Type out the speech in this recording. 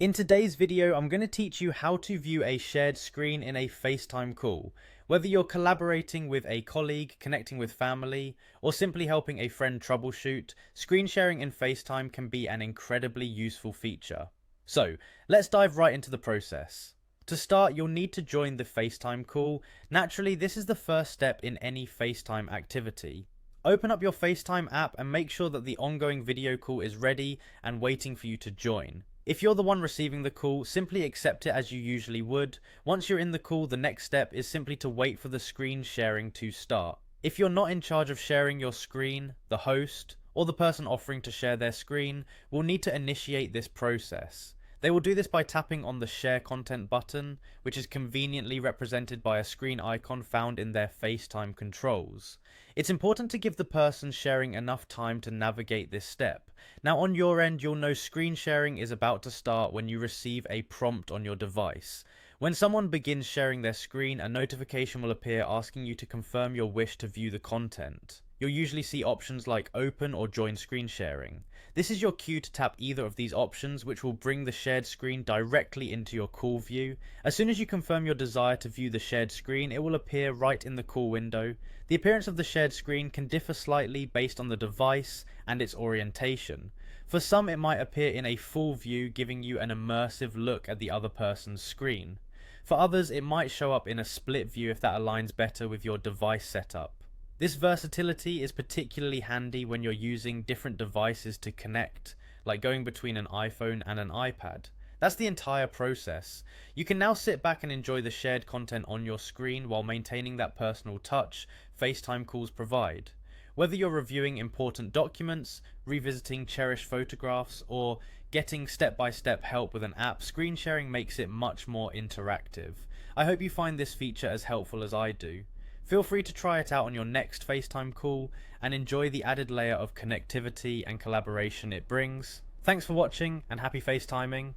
In today's video, I'm going to teach you how to view a shared screen in a FaceTime call. Whether you're collaborating with a colleague, connecting with family, or simply helping a friend troubleshoot, screen sharing in FaceTime can be an incredibly useful feature. So, let's dive right into the process. To start, you'll need to join the FaceTime call. Naturally, this is the first step in any FaceTime activity. Open up your FaceTime app and make sure that the ongoing video call is ready and waiting for you to join. If you're the one receiving the call, simply accept it as you usually would. Once you're in the call, the next step is simply to wait for the screen sharing to start. If you're not in charge of sharing your screen, the host, or the person offering to share their screen will need to initiate this process. They will do this by tapping on the Share Content button, which is conveniently represented by a screen icon found in their FaceTime controls. It's important to give the person sharing enough time to navigate this step. Now on your end, you'll know screen sharing is about to start when you receive a prompt on your device. When someone begins sharing their screen, a notification will appear asking you to confirm your wish to view the content. You'll usually see options like open or join screen sharing. This is your cue to tap either of these options, which will bring the shared screen directly into your call view. As soon as you confirm your desire to view the shared screen, it will appear right in the call window. The appearance of the shared screen can differ slightly based on the device and its orientation. For some, it might appear in a full view, giving you an immersive look at the other person's screen. For others, it might show up in a split view if that aligns better with your device setup. This versatility is particularly handy when you're using different devices to connect, like going between an iPhone and an iPad. That's the entire process. You can now sit back and enjoy the shared content on your screen while maintaining that personal touch FaceTime calls provide. Whether you're reviewing important documents, revisiting cherished photographs, or getting step-by-step help with an app, screen sharing makes it much more interactive. I hope you find this feature as helpful as I do. Feel free to try it out on your next FaceTime call and enjoy the added layer of connectivity and collaboration it brings. Thanks for watching and happy FaceTiming.